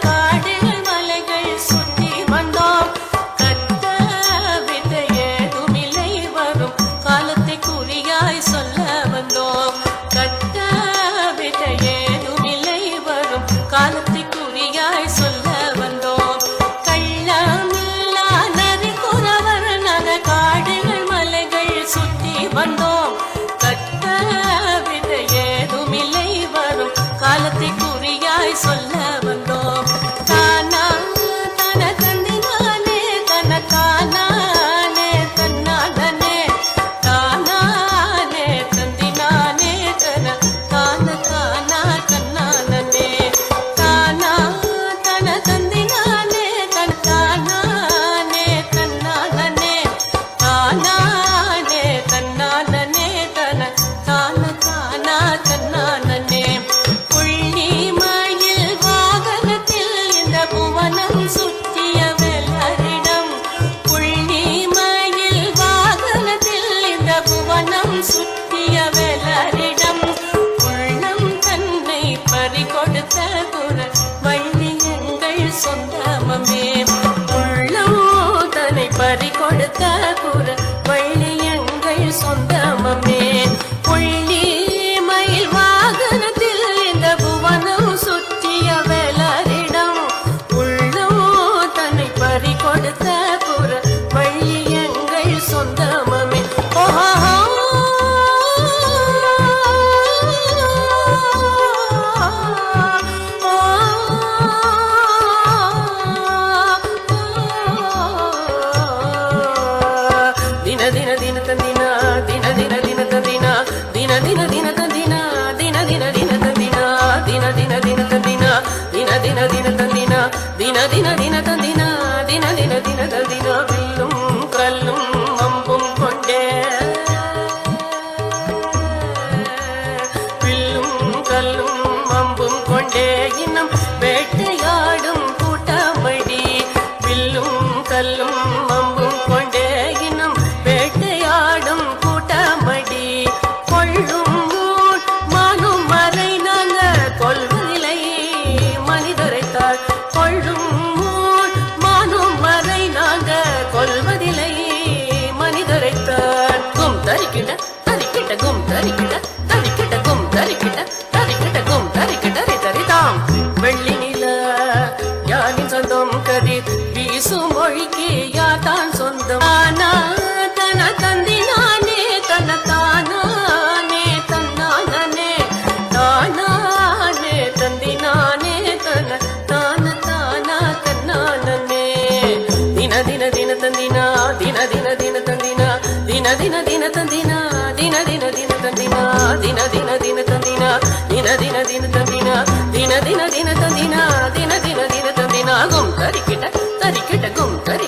காடுகள் மலைகள் சுற்றி வந்தோம். கத்த வித ஏதுமில்லை வரும் காலத்தை குறியாய் சொல்ல வந்தோம். கத்த வித ஏதுமில்லை வரும் காலத்தை குறியாய் சொல்ல வந்தோம். கள்ளமில்லா நரி குறவர் நக காடுகள் மலைகள் சுற்றி வந்தோம். கத்த வித ஏதுமில்லை வரும் காலத்தை குறியாய் சொல்ல வந்தோம். தானா தன தந்தினானே தனக்கானே தன்னானே தானானே தந்தினானே தன தான தானா தன்னானே தானா தன தந்தினானே தனக்கானே தன்னானே தானானே தன்னானே தன தான தானா தன்னானே. புள்ளி மயில் வாகனத்தில் இந்த புவனம் சுற்றிய வெள்ளரிடம். புள்ளி மயில் வாகனத்தில் இந்த புவனம் சுற்றிய வெள்ளரிடம். உள்ளம் தன்னை பறிகொடுத்த குர வள்ளி எங்கள் சொந்தமே. உள்ளம் தன்னை பறிகொடுத்த குர வள்ளி எங்கள் சொந்தமே. புள்ளி மயில் வாகனத்தில் இந்த புவனம் சுற்றிய வேலரிடம். உள்ளம் தன்னை பறிகொடுத்த புற வள்ளி எங்கள் சொந்தமே. தின தின தின தந்தினா தின தின தின தந்தினா தின தின தின தந்தினா தின தின தின தந்தினா தின தின தின தந்தினா தின தின தின தந்தினா தின தின தின தந்தினா தின தின தின தந்தினா. வில்லும் கல்லும் அம்பும் கொண்டே வில்லும் கல்லும் அம்பும் கொண்டே இன்னும் வேட்டையாடும் கூட்டமடி. வில்லும் கல்லும் அம்பும் கொண்டே இன்னும் வேட்டையாடும் கூட்டமடி. கொள்ளும் மானும் மறை நாங்க கொள்வதில்லை மனிதரைத்தாள். கொள்ளும் மானும் மறை நாங்க கொள்வதில்லை மனிதரைத்தாள். கும் தரிக்கிட்ட தரிக்கிட்ட கும் தரிக்கிட்ட தரிக்கிட்ட கும் தரிக்கிட்ட தரிக்கிட்ட கும் தரிக்கிட்ட தரிதாம். வெள்ளி நில யானின் சொந்தம் கதிர் வீசும் மொழிக்கு யாதான் சொந்தம். ஆனா தன தந்தினானே தன தானானே தன்னானே தானானே தந்தினானே தன தான தானா தன்னானே. தின தின தின தந்தினா தின தின தின தந்தினா தின தின தின தந்தினா தின தின தின தந்தினா தின தின தின தந்தினா தின தின தின தந்தினா தின தின தின தந்தினா தின தின தின தந்தினா. கும் தரிக்கிட்ட தரிக்கிட்ட கும் தரி